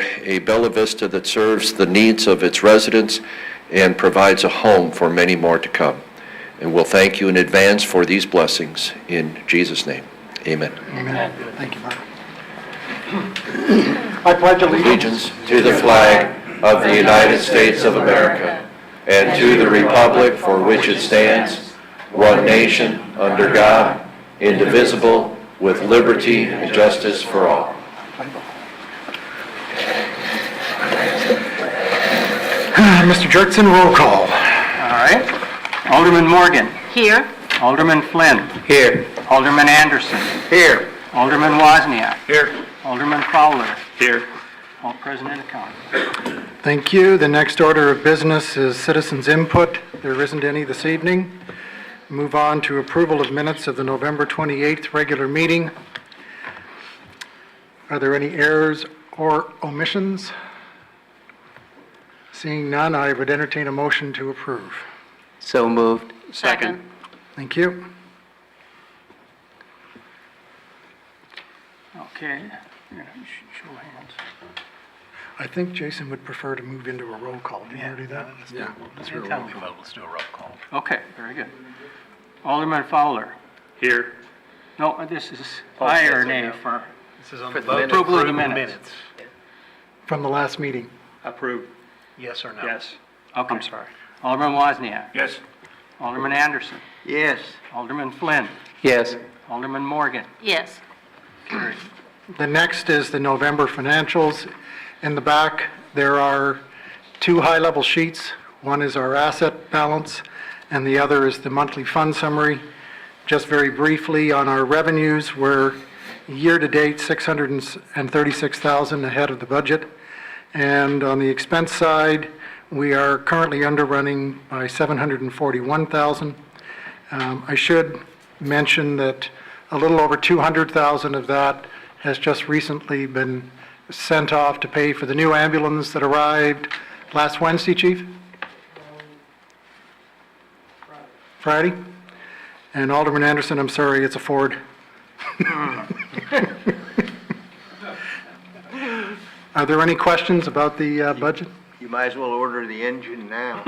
for a Bella Vista that serves the needs of its residents and provides a home for many more to come. And we'll thank you in advance for these blessings. In Jesus' name, amen. Amen. Thank you, Mark. I pledge allegiance To the flag of the United States of America and to the republic for which it stands, one nation, under God, indivisible, with liberty and justice for all. Mr. Jerkson, roll call. All right. Alderman Morgan. Here. Alderman Flynn. Here. Alderman Anderson. Here. Alderman Wozniak. Here. Alderman Fowler. Here. All present and accounted. Thank you. The next order of business is citizens' input. There isn't any this evening. Move on to approval of minutes of the November 28th regular meeting. Are there any errors or omissions? Seeing none, I would entertain a motion to approve. So moved. Second. Thank you. Okay. Show hands. I think Jason would prefer to move into a roll call. Do you want to do that? Yeah. Let's do a roll call. Okay, very good. Alderman Fowler. Here. No, this is aye or nay for This is on the approval of the minutes. From the last meeting. Approve. Yes or no? Yes. Okay. I'm sorry. Alderman Wozniak. Yes. Alderman Anderson. Yes. Alderman Flynn. Yes. Alderman Morgan. Yes. Carried. The next is the November financials. In the back, there are two high-level sheets. One is our asset balance, and the other is the monthly fund summary. Just very briefly, on our revenues, we're year-to-date $636,000 ahead of the budget. And on the expense side, we are currently underrunning by $741,000. I should mention that a little over $200,000 of that has just recently been sent off to pay for the new ambulance that arrived last Wednesday, Chief? Friday? And Alderman Anderson, I'm sorry, it's a Ford. Are there any questions about the budget? You might as well order the engine now.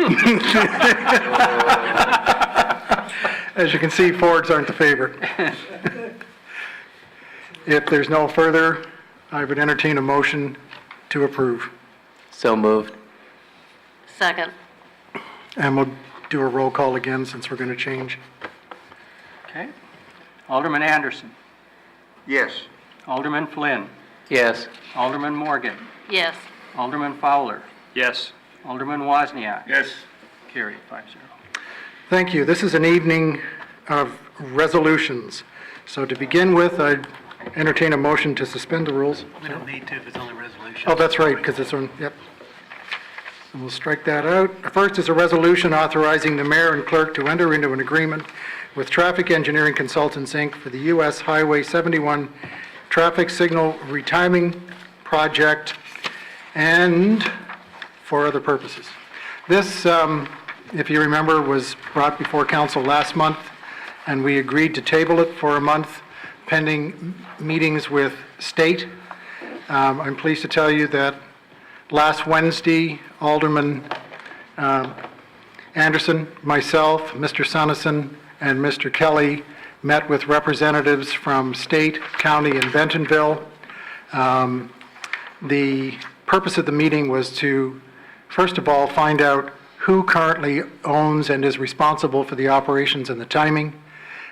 As you can see, Fords aren't the favorite. If there's no further, I would entertain a motion to approve. So moved. Second. And we'll do a roll call again since we're going to change. Okay. Alderman Anderson. Yes. Alderman Flynn. Yes. Alderman Morgan. Yes. Alderman Fowler. Yes. Alderman Wozniak. Yes. Carried 5-0. Thank you. This is an evening of resolutions. So to begin with, I'd entertain a motion to suspend the rules. We don't need to if it's only resolution. Oh, that's right, because it's on, yep. So we'll strike that out. First is a resolution authorizing the mayor and clerk to enter into an agreement with Traffic Engineering Consultants, Inc. for the U.S. Highway 71 traffic signal retiming project and for other purposes. This, if you remember, was brought before council last month, and we agreed to table it for a month pending meetings with state. I'm pleased to tell you that last Wednesday, Alderman Anderson, myself, Mr. Sunnison, and Mr. Kelly met with representatives from state, county, and Bentonville. The purpose of the meeting was to, first of all, find out who currently owns and is responsible for the operations and the timing,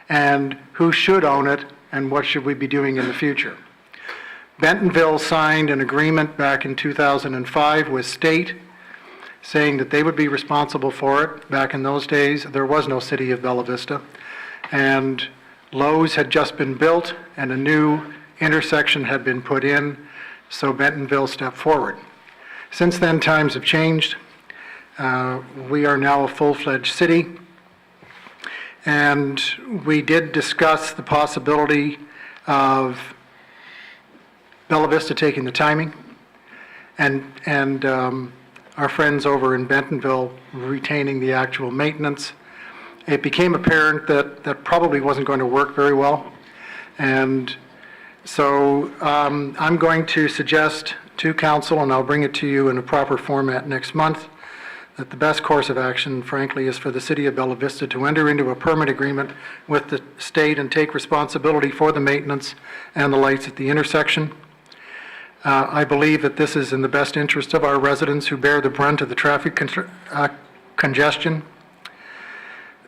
and who should own it, and what should we be doing in the future. Bentonville signed an agreement back in 2005 with state, saying that they would be responsible for it. Back in those days, there was no city of Bella Vista, and Lowe's had just been built, and a new intersection had been put in, so Bentonville stepped forward. Since then, times have changed. We are now a full-fledged city, and we did discuss the possibility of Bella Vista taking the timing, and our friends over in Bentonville retaining the actual maintenance. It became apparent that that probably wasn't going to work very well, and so I'm going to suggest to council, and I'll bring it to you in a proper format next month, that the best course of action, frankly, is for the city of Bella Vista to enter into a permit agreement with the state and take responsibility for the maintenance and the lights at the intersection. I believe that this is in the best interest of our residents who bear the brunt of the traffic congestion.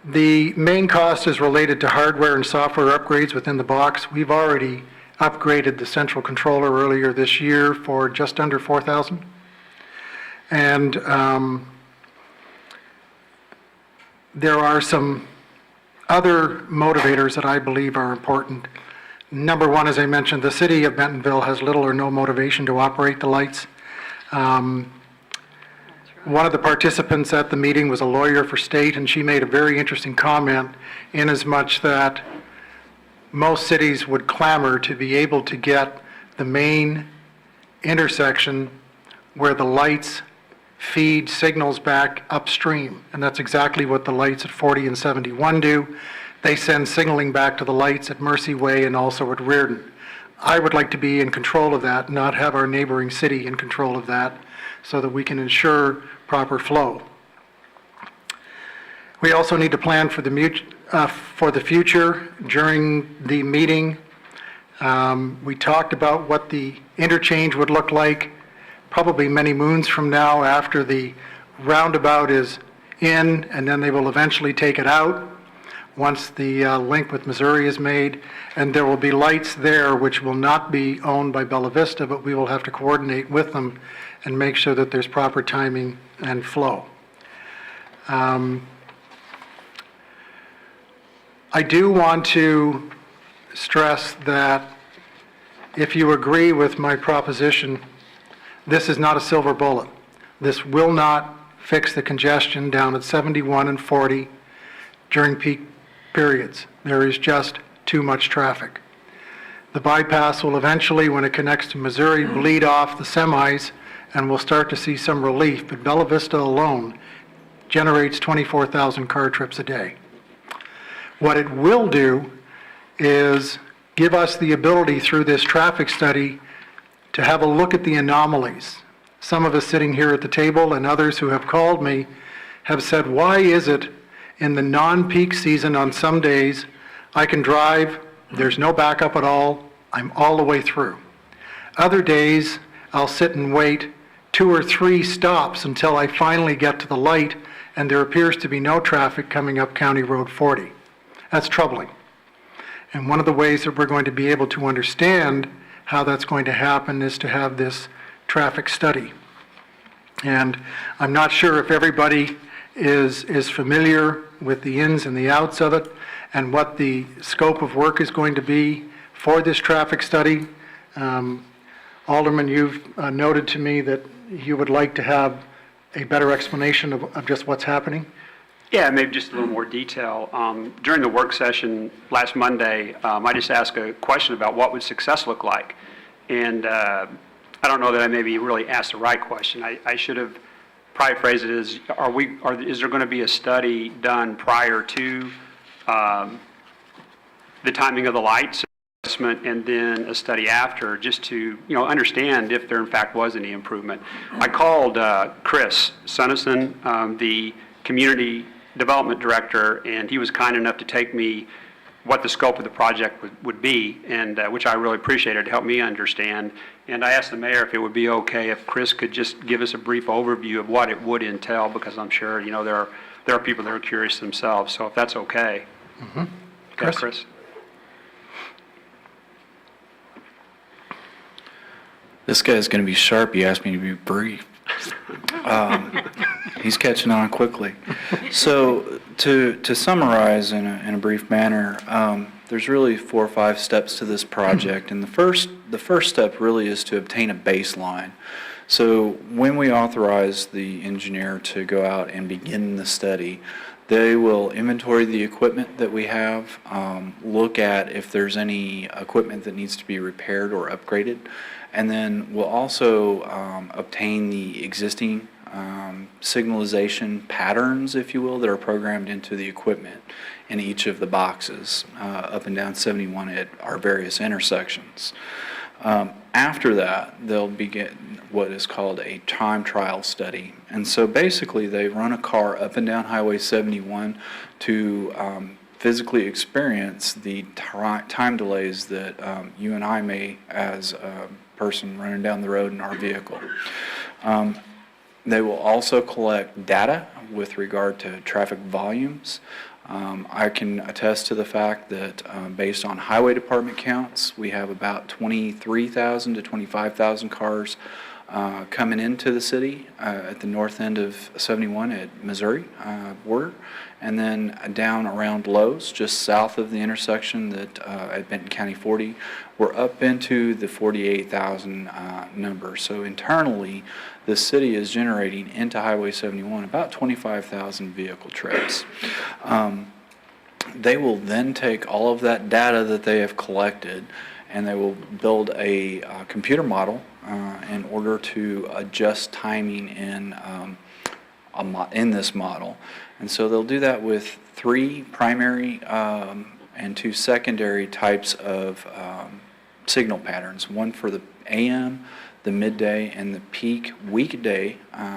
The main cost is related to hardware and software upgrades within the box. We've already upgraded the central controller earlier this year for just under $4,000. And there are some other motivators that I believe are important. Number one, as I mentioned, the city of Bentonville has little or no motivation to operate the lights. One of the participants at the meeting was a lawyer for state, and she made a very interesting comment in as much that most cities would clamor to be able to get the main intersection where the lights feed signals back upstream. And that's exactly what the lights at 40 and 71 do. They send signaling back to the lights at Mercy Way and also at Reardon. I would like to be in control of that, not have our neighboring city in control of that, so that we can ensure proper flow. We also need to plan for the future. During the meeting, we talked about what the interchange would look like probably many moons from now, after the roundabout is in, and then they will eventually take it out once the link with Missouri is made. And there will be lights there which will not be owned by Bella Vista, but we will have to coordinate with them and make sure that there's proper timing and flow. I do want to stress that if you agree with my proposition, this is not a silver bullet. This will not fix the congestion down at 71 and 40 during peak periods. There is just too much traffic. The bypass will eventually, when it connects to Missouri, bleed off the semis, and we'll start to see some relief. But Bella Vista alone generates 24,000 car trips a day. What it will do is give us the ability through this traffic study to have a look at the anomalies. Some of us sitting here at the table and others who have called me have said, why is it in the non-peak season on some days I can drive, there's no backup at all, I'm all the way through. Other days I'll sit and wait 2 or 3 stops until I finally get to the light and there appears to be no traffic coming up County Road 40. That's troubling. And one of the ways that we're going to be able to understand how that's going to happen is to have this traffic study. And I'm not sure if everybody is familiar with the ins and the outs of it and what the scope of work is going to be for this traffic study. Alderman, you've noted to me that you would like to have a better explanation of just what's happening. Yeah, maybe just a little more detail. During the work session last Monday, I just asked a question about what would success look like. And I don't know that I maybe really asked the right question. I should have probably phrased it as, is there going to be a study done prior to the timing of the lights assessment and then a study after, just to understand if there in fact was any improvement. I called Chris Sunnison, the community development director, and he was kind enough to take me what the scope of the project would be, and which I really appreciated, to help me understand. And I asked the mayor if it would be okay if Chris could just give us a brief overview of what it would entail, because I'm sure there are people that are curious themselves. So if that's okay. Mm-hmm. Chris. This guy's going to be sharp. He asked me to be brief. He's catching on quickly. So to summarize in a brief manner, there's really 4 or 5 steps to this project, and the first step really is to obtain a baseline. So when we authorize the engineer to go out and begin the study, they will inventory the equipment that we have, look at if there's any equipment that needs to be repaired or upgraded, and then we'll also obtain the existing signalization patterns, if you will, that are programmed into the equipment in each of the boxes up and down 71 at our various intersections. After that, they'll begin what is called a time trial study. And so basically, they run a car up and down Highway 71 to physically experience the time delays that you and I may as a person running down the road in our vehicle. They will also collect data with regard to traffic volumes. I can attest to the fact that based on highway department counts, we have about 23,000 to 25,000 cars coming into the city at the north end of 71 at Missouri border, and then down around Lowe's, just south of the intersection that at Benton County 40, we're up into the 48,000 number. So internally, the city is generating into Highway 71 about 25,000 vehicle trips. They will then take all of that data that they have collected and they will build a computer model in order to adjust timing in this model. And so they'll do that with 3 primary and 2 secondary types of signal patterns, one for the AM, the midday, and the peak weekday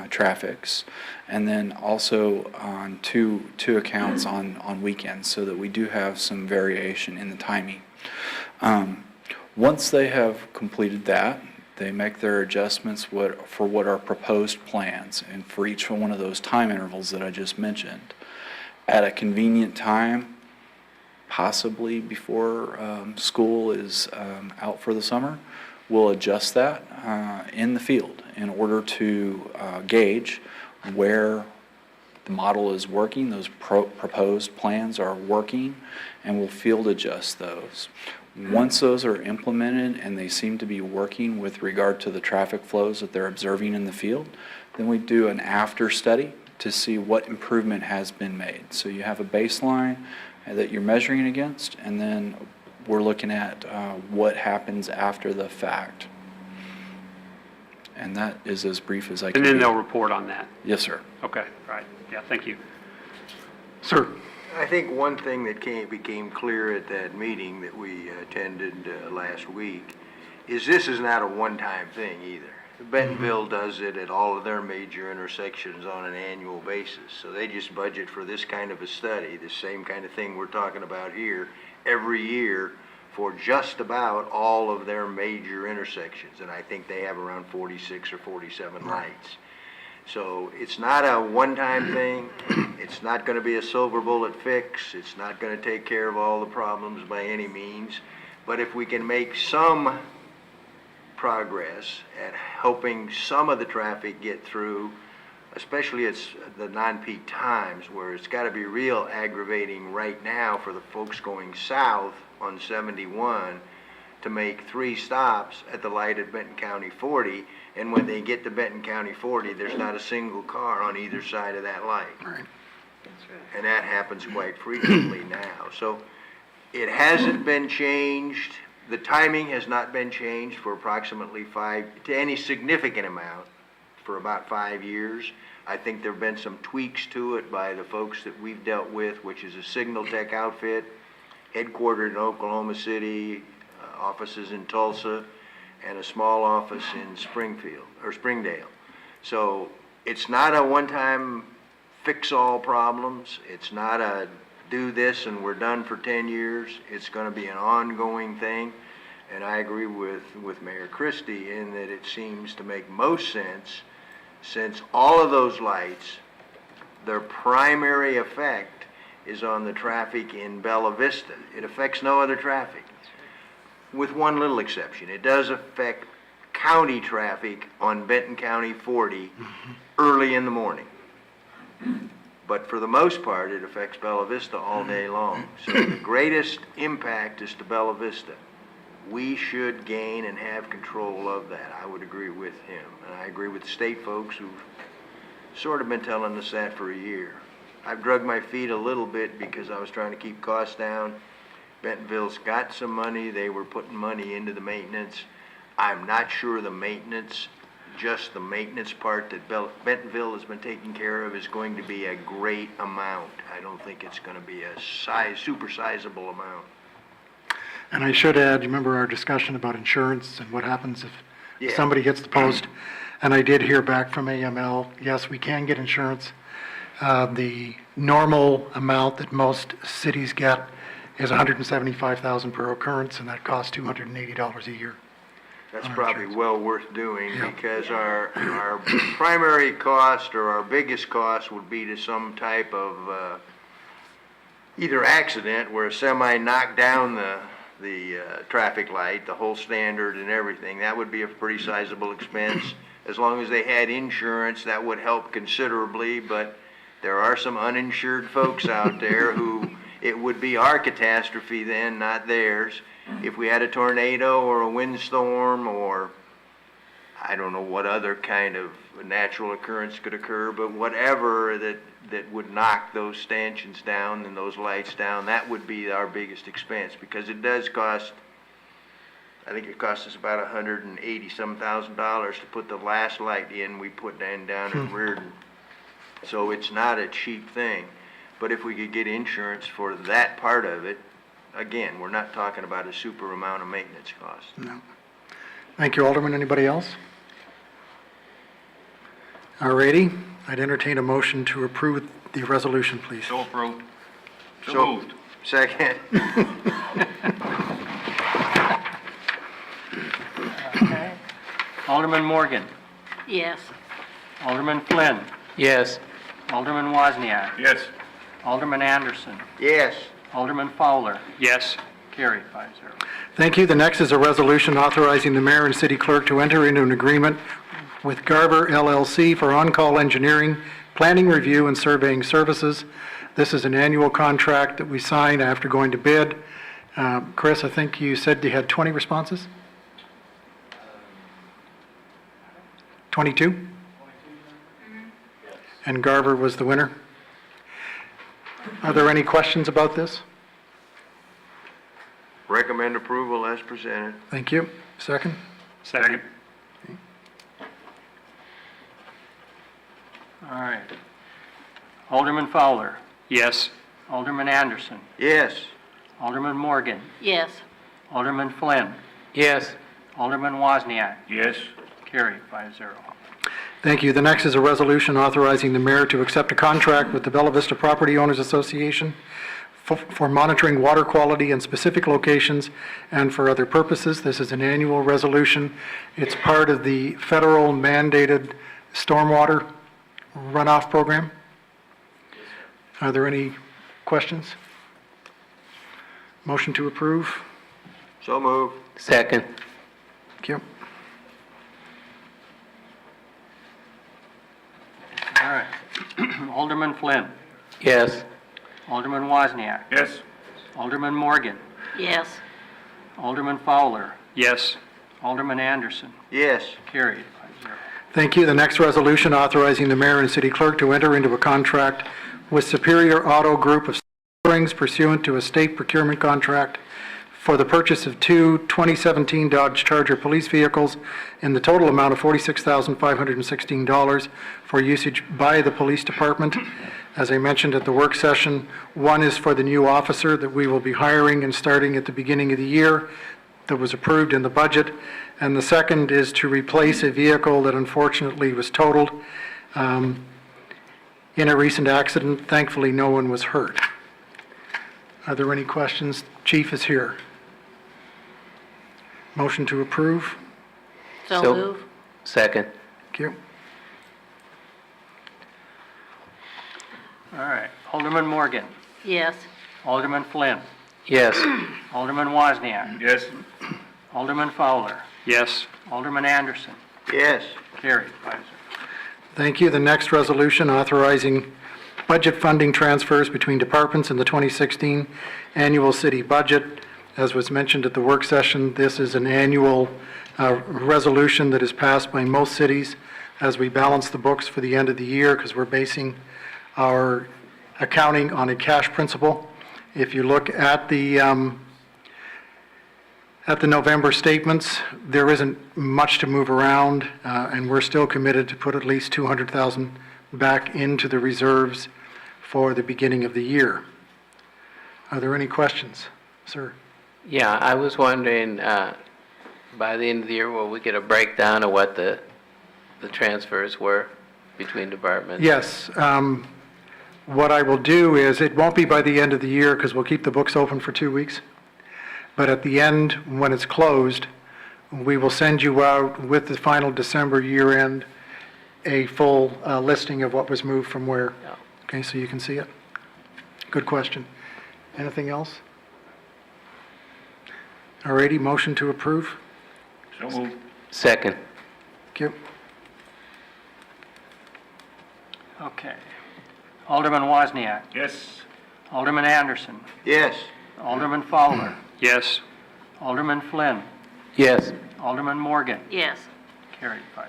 traffics, and then also on two accounts on weekends, so that we do have some variation in the timing. Once they have completed that, they make their adjustments for what are proposed plans, and for each one of those time intervals that I just mentioned. At a convenient time, possibly before school is out for the summer, we'll adjust that in the field in order to gauge where the model is working, those proposed plans are working, and we'll field adjust those. Once those are implemented and they seem to be working with regard to the traffic flows that they're observing in the field, then we do an after study to see what improvement has been made. So you have a baseline that you're measuring against, and then we're looking at what happens after the fact. And that is as brief as I can And then be. they'll report on that. Yes, sir. Okay, right. Yeah, thank you. Sir? I think one thing that became clear at that meeting that we attended last week is this is not a one-time thing either. Bentonville does it at all of their major intersections on an annual basis. So they just budget for this kind of a study, the same kind of thing we're talking about here, every year for just about all of their major intersections. And I think they have around 46 or 47 lights. So it's not a one-time thing. It's not going to be a silver bullet fix. It's not going to take care of all the problems by any means. But if we can make some progress at helping some of the traffic get through, especially at the non-peak times where it's got to be real aggravating right now for the folks going south on 71 to make 3 stops at the light at Benton County 40, and when they get to Benton County 40, there's not a single car on either side of that light. Right. And that happens quite frequently now. So it hasn't been changed. The timing has not been changed for approximately to any significant amount for about 5 years. I think there have been some tweaks to it by the folks that we've dealt with, which is a Signal Tech outfit, headquartered in Oklahoma City, offices in Tulsa, and a small office in Springdale. So it's not a one-time fix all problems. It's not a do this and we're done for 10 years. It's going to be an ongoing thing. And I agree with Mayor Christie in that it seems to make most sense, since all of those lights, their primary effect is on the traffic in Bella Vista. It affects no other traffic, with one little exception. It does affect county traffic on Benton County 40 early in the morning. But for the most part, it affects Bella Vista all day long. So the greatest impact is to Bella Vista. We should gain and have control of that. I would agree with him. And I agree with the state folks who've sort of been telling us that for a year. I've drug my feet a little bit because I was trying to keep costs down. Bentonville's got some money. They were putting money into the maintenance. I'm not sure the maintenance, just the maintenance part that Bentonville has been taking care of, is going to be a great amount. I don't think it's going to be a super sizable amount. And I should add, you remember our discussion about insurance and what happens if Yeah. somebody hits the post? And I did hear back from AML, yes, we can get insurance. The normal amount that most cities get is $175,000 per occurrence, and that costs $280 a year. That's probably well worth doing, Yeah. because our primary cost or our biggest cost would be to some type of, either accident where a semi knocked down the traffic light, the whole standard and everything. That would be a pretty sizable expense. As long as they had insurance, that would help considerably, but there are some uninsured folks out there who, it would be our catastrophe then, not theirs. If we had a tornado or a windstorm, or I don't know what other kind of natural occurrence could occur, but whatever that would knock those stanchions down and those lights down, that would be our biggest expense, because it does cost, I think it cost us about $180-some thousand to put the last light in we put down in Reardon. So it's not a cheap thing. But if we could get insurance for that part of it, again, we're not talking about a super amount of maintenance cost. No. Thank you, Alderman. Anybody else? All righty. I'd entertain a motion to approve the resolution, please. So approved. So moved. Second. Okay. Alderman Morgan. Yes. Alderman Flynn. Yes. Alderman Wozniak. Yes. Alderman Anderson. Yes. Alderman Fowler. Yes. Carried 5-0. Thank you. The next is a resolution authorizing the mayor and city clerk to enter into an agreement with Garver LLC for on-call engineering, planning review, and surveying services. This is an annual contract that we sign after going to bid. Chris, I think you said you had 20 responses? 22? And Garver was the winner? Are there any questions about this? Recommend approval as presented. Thank you. Second? Second. All right. Alderman Fowler. Yes. Alderman Anderson. Yes. Alderman Morgan. Yes. Alderman Flynn. Yes. Alderman Wozniak. Yes. Carried 5-0. Thank you. The next is a resolution authorizing the mayor to accept a contract with the Bella Vista Property Owners Association for monitoring water quality in specific locations and for other purposes. This is an annual resolution. It's part of the federal mandated stormwater runoff program. Are there any questions? Motion to approve? So moved. Second. Thank you. All right. Alderman Flynn. Yes. Alderman Wozniak. Yes. Alderman Morgan. Yes. Alderman Fowler. Yes. Alderman Anderson. Yes. Carried 5-0. Thank you. The next resolution authorizing the mayor and city clerk to enter into a contract with Superior Auto Group of Springs pursuant to a state procurement contract for the purchase of two 2017 Dodge Charger police vehicles in the total amount of $46,516 for usage by the police department. As I mentioned at the work session, one is for the new officer that we will be hiring and starting at the beginning of the year that was approved in the budget, and the second is to replace a vehicle that unfortunately was totaled in a recent accident. Thankfully, no one was hurt. Are there any questions? Chief is here. Motion to approve? So So- move. Second. Thank you. All right. Alderman Morgan. Yes. Alderman Flynn. Yes. Alderman Wozniak. Yes. Alderman Fowler. Yes. Alderman Anderson. Yes. Carried 5-0. Thank you. The next resolution authorizing budget funding transfers between departments in the 2016 annual city budget. As was mentioned at the work session, this is an annual resolution that is passed by most cities as we balance the books for the end of the year, because we're basing our accounting on a cash principle. If you look at the November statements, there isn't much to move around, and we're still committed to put at least $200,000 back into the reserves for the beginning of the year. Are there any questions, sir? Yeah, I was wondering, by the end of the year, will we get a breakdown of what the transfers were between departments? Yes. What I will do is, it won't be by the end of the year because we'll keep the books open for 2 weeks. But at the end, when it's closed, we will send you out with the final December year-end a full listing of what was moved from where. Yeah. Okay, so you can see it. Good question. Anything else? All righty, motion to approve. Second. Thank you. Okay. Alderman Wozniak. Yes. Alderman Anderson. Yes. Alderman Fowler. Yes. Alderman Flynn. Yes. Alderman Morgan. Yes. Carried 5-0.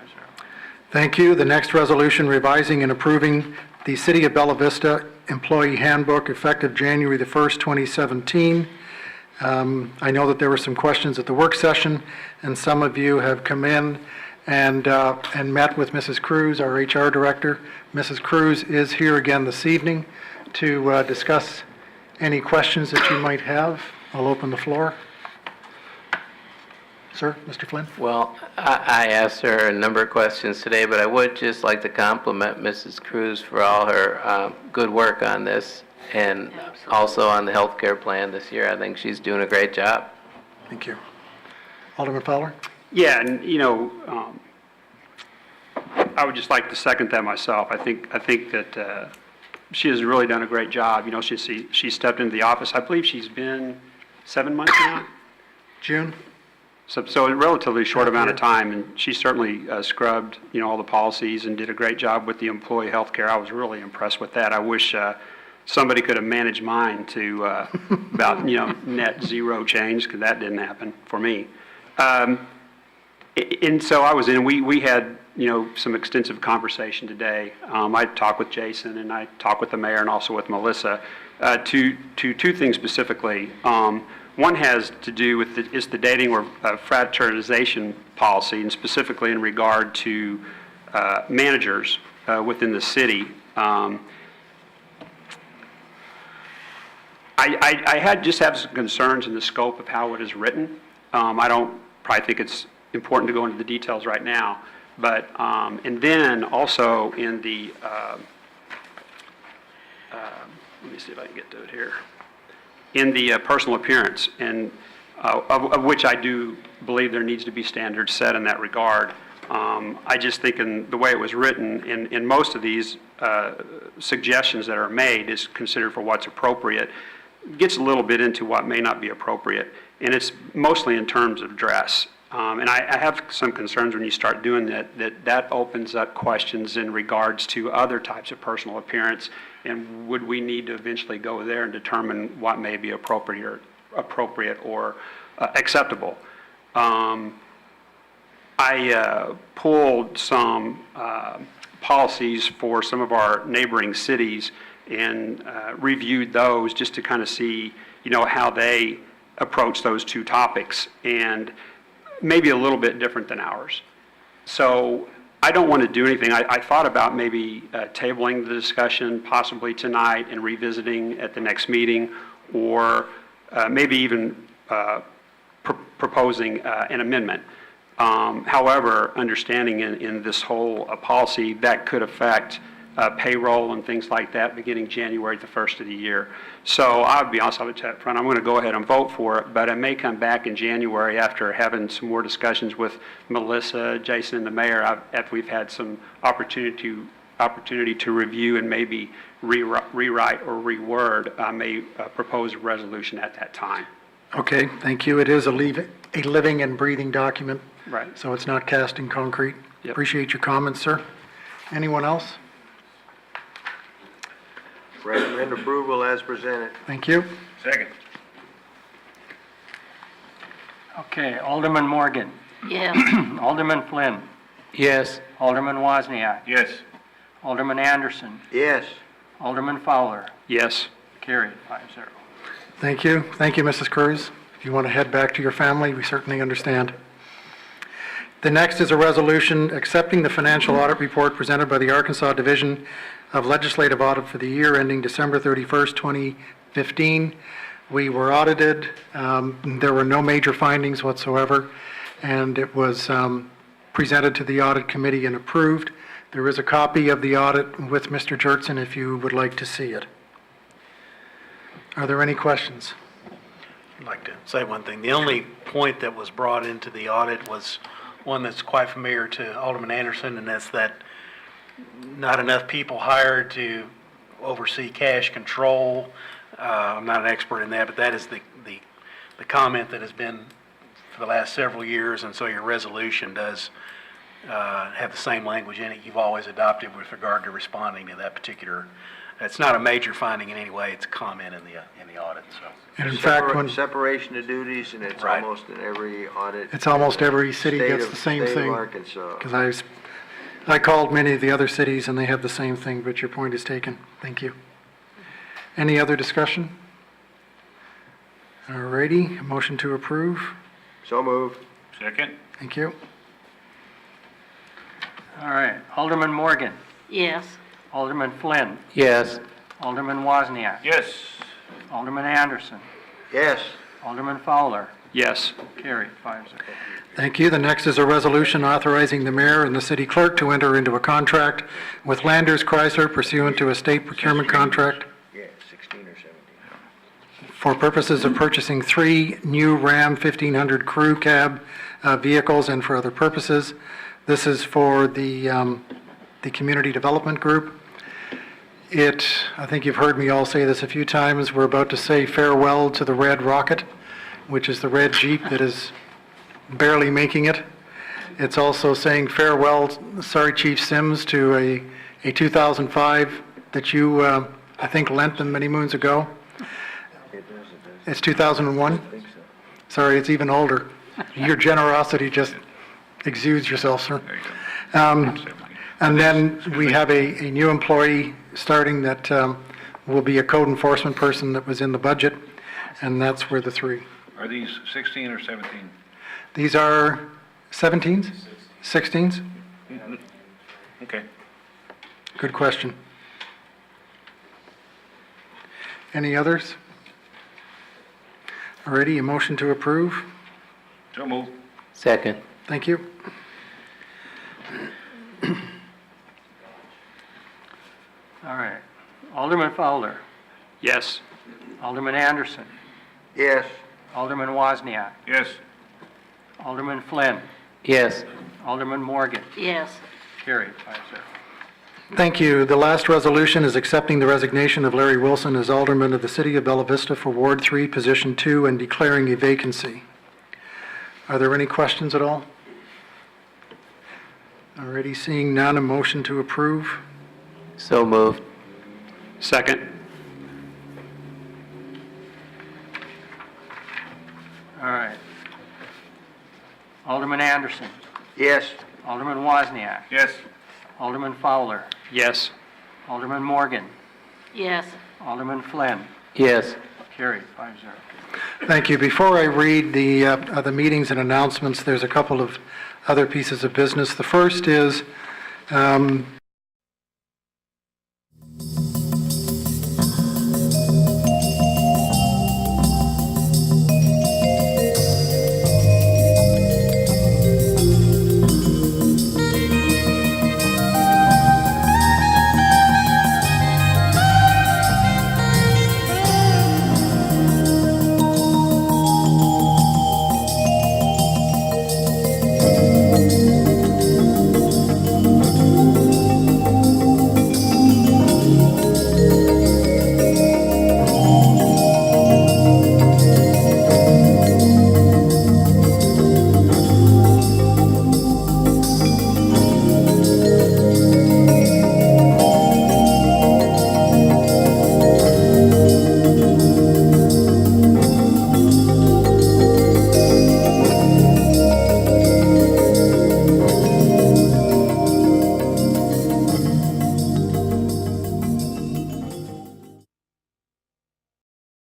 Thank you. The next resolution revising and approving the City of Bella Vista Employee Handbook effective January the 1st, 2017. I know that there were some questions at the work session, and some of you have come in and met with Mrs. Cruz, our HR director. Mrs. Cruz is here again this evening to discuss any questions that you might have. I'll open the floor. Sir, Mr. Flynn? Well, I asked her a number of questions today, but I would just like to compliment Mrs. Cruz for all her good work on this, and also on the healthcare plan this year. I think she's doing a great job. Thank you. Alderman Fowler? Yeah, and, I would just like to second that myself. I think that she has really done a great job. She stepped into the office, I believe she's been 7 months now? June? So a relatively short amount of time, and she certainly scrubbed, all the policies and did a great job with the employee health care. I was really impressed with that. I wish somebody could have managed mine to about, net zero change, because that didn't happen for me. And so I was in, we had, some extensive conversation today. I talked with Jason, and I talked with the mayor, and also with Melissa, to two things specifically. One has to do with the dating or fraternization policy, and specifically in regard to managers within the city. I have some concerns in the scope of how it is written. I don't probably think it's important to go into the details right now, but and then also in the let me see if I can get to it here. In the personal appearance, and of which I do believe there needs to be standards set in that regard. I just think in the way it was written, in most of these suggestions that are made is considered for what's appropriate. Gets a little bit into what may not be appropriate, and it's mostly in terms of dress. And I have some concerns when you start doing that opens up questions in regards to other types of personal appearance, and would we need to eventually go there and determine what may be appropriate or acceptable. I pulled some policies for some of our neighboring cities and reviewed those just to kind of see, how they approach those two topics, and maybe a little bit different than ours. So I don't want to do anything. I thought about maybe tabling the discussion possibly tonight and revisiting at the next meeting, or maybe even proposing an amendment. However, understanding in this whole policy that could affect payroll and things like that beginning January the 1st of the year. So I'll be honest with you up front, I'm going to go ahead and vote for it, but I may come back in January after having some more discussions with Melissa, Jason, and the mayor, after we've had some opportunity to review and maybe rewrite or reword. I may propose a resolution at that time. Okay, thank you. It is a living and breathing document. Right. So it's not cast in concrete. Yep. Appreciate your comments, sir. Anyone else? Recommend approval as presented. Thank you. Second. Okay, Alderman Morgan. Yes. Alderman Flynn. Yes. Alderman Wozniak. Yes. Alderman Anderson. Yes. Alderman Fowler. Yes. Carried 5-0. Thank you. Thank you, Mrs. Cruz. If you want to head back to your family, we certainly understand. The next is a resolution accepting the financial audit report presented by the Arkansas Division of Legislative Audit for the year ending December 31st, 2015. We were audited. There were no major findings whatsoever, and it was presented to the audit committee and approved. There is a copy of the audit with Mr. Jertson if you would like to see it. Are there any questions? I'd like to say one thing. The only point that was brought into the audit was one that's quite familiar to Alderman Anderson, and that's that not enough people hired to oversee cash control. I'm not an expert in that, but that is the comment that has been for the last several years, and so your resolution does have the same language in it you've always adopted with regard to responding to that particular. It's not a major finding in any way. It's a comment in the audit. So. And in fact, when Separation of duties, and it's Right. almost in every audit. it's almost every city State gets of- the same state of thing. Arkansas. Because I called many of the other cities and they have the same thing, but your point is taken. Thank you. Any other discussion? All righty, motion to approve. So moved. Second. Thank you. All right, Alderman Morgan, Yes. Alderman Flynn, Yes. Alderman Wozniak, Yes. Alderman Anderson, Yes. Alderman Fowler, Yes. carried, 5-0. Thank you. The next is a resolution authorizing the mayor and the city clerk to enter into a contract with Landers Chrysler pursuant to a state procurement contract Yeah, 16 or 17. for purposes of purchasing 3 new Ram 1500 crew cab vehicles and for other purposes. This is for the Community Development Group. I think you've heard me all say this a few times, we're about to say farewell to the red Rocket, which is the red Jeep that is barely making it. It's also saying farewell, sorry Chief Sims, to a 2005 that you, I think, lent them many moons ago. It's 2001? Sorry, it's even older. Your generosity just exudes yourself, sir. And then we have a new employee starting that will be a code enforcement person that was in the budget, and that's where the 3. Are these 16 or 17? These are 17s? 16s? Okay. Good question. Any others? Alrighty, a motion to approve. So moved. Second. Thank you. All right, Alderman Fowler, Yes. Alderman Anderson, Yes. Alderman Wozniak, Yes. Alderman Flynn, Yes. Alderman Morgan, Yes. carried, 5-0. Thank you. The last resolution is accepting the resignation of Larry Wilson as alderman of the city of Bella Vista for Ward 3, Position 2, and declaring a vacancy. Are there any questions at all? Already seeing none, a motion to approve. So moved. Second. All right. Alderman Anderson, Yes. Alderman Wozniak, Yes. Alderman Fowler, Yes. Alderman Morgan, Yes. Alderman Flynn, Yes. carried, 5-0. Thank you. Before I read the meetings and announcements, there's a couple of other pieces of business. The first is